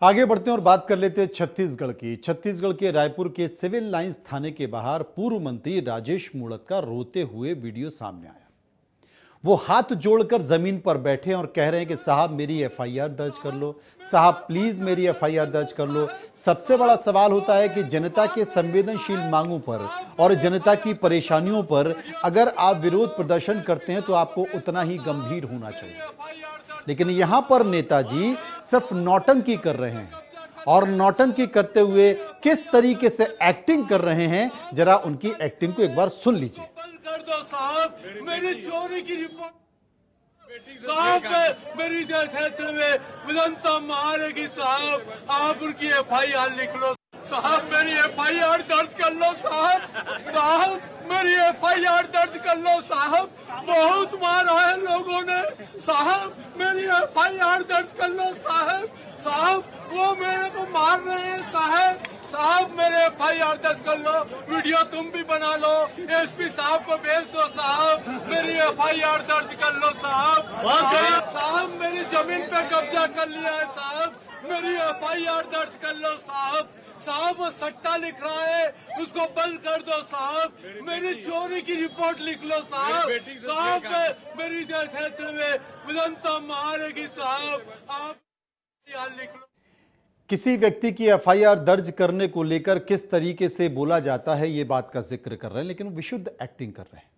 आगे बढ़ते हैं और बात कर लेते हैं छत्तीसगढ़ की। छत्तीसगढ़ के रायपुर के सिविल लाइंस थाने के बाहर पूर्व मंत्री राजेश मूणत का रोते हुए वीडियो सामने आया। वो हाथ जोड़कर जमीन पर बैठे और कह रहे हैं कि साहब मेरी एफआईआर दर्ज कर लो, साहब प्लीज मेरी एफआईआर दर्ज कर लो। सबसे बड़ा सवाल होता है कि जनता के संवेदनशील मांगों पर और जनता की परेशानियों पर अगर आप विरोध प्रदर्शन करते हैं तो आपको उतना ही गंभीर होना चाहिए। लेकिन यहां पर नेताजी सिर्फ नौटंकी कर रहे हैं और नौटंकी करते हुए किस तरीके से एक्टिंग कर रहे हैं, जरा उनकी एक्टिंग को एक बार सुन लीजिए। कर दो साहब, मेरी चोरी की रिपोर्ट साहब, मेरी क्षेत्र में विधानसभा मारेगी साहब, आप उनकी एफआईआर लिख लो साहब, मेरी एफआईआर दर्ज कर लो साहब, मेरी एफआईआर दर्ज कर लो साहब, बहुत मारा है लोगों ने साहब, मेरी एफआईआर दर्ज कर लो साहब, वो मेरे को मार रहे हैं साहब, मेरे एफआईआर दर्ज कर लो, वीडियो तुम भी बना लो, एसपी साहब को भेज दो साहब, मेरी एफआईआर दर्ज कर लो साहब, मेरी जमीन पे कब्जा कर लिया है साहब, मेरी एफआईआर दर्ज कर लो साहब, वो सट्टा लिख रहा है, उसको बंद कर दो साहब, मेरी चोरी की रिपोर्ट लिख लो साहब, मेरी क्षेत्र में विधानसभा मारेगी साहब, आप लिख लो। किसी व्यक्ति की एफआईआर दर्ज करने को लेकर किस तरीके से बोला जाता है, यह बात का जिक्र कर रहे हैं, लेकिन वो विशुद्ध एक्टिंग कर रहे हैं।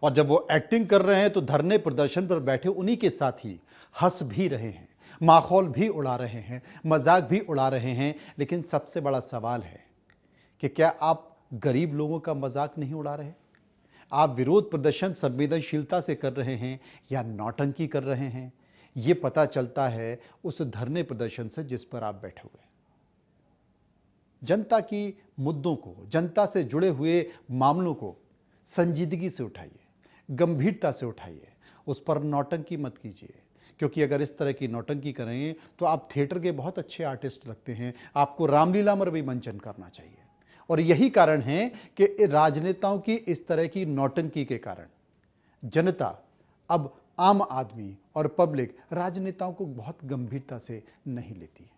और जब वो एक्टिंग कर रहे हैं तो धरने प्रदर्शन पर बैठे उन्हीं के साथ ही हंस भी रहे हैं, माहौल भी उड़ा रहे हैं, मजाक भी उड़ा रहे हैं। लेकिन सबसे बड़ा सवाल है कि क्या आप गरीब लोगों का मजाक नहीं उड़ा रहे? आप विरोध प्रदर्शन संवेदनशीलता से कर रहे हैं या नौटंकी कर रहे हैं? यह पता चलता है उस धरने प्रदर्शन से जिस पर आप बैठे हुए। जनता की मुद्दों को, जनता से जुड़े हुए मामलों को संजीदगी से उठाइए, गंभीरता से उठाइए, उस पर नौटंकी मत कीजिए। क्योंकि अगर इस तरह की नौटंकी करें तो आप थिएटर के बहुत अच्छे आर्टिस्ट लगते हैं, आपको रामलीला में भी मंचन करना चाहिए। और यही कारण है कि राजनेताओं की इस तरह की नौटंकी के कारण जनता, अब आम आदमी और पब्लिक राजनेताओं को बहुत गंभीरता से नहीं लेती है।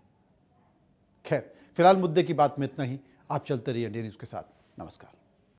खैर, फिलहाल मुद्दे की बात में इतना ही। आप चलते रहिए इंडिया न्यूज के साथ। नमस्कार।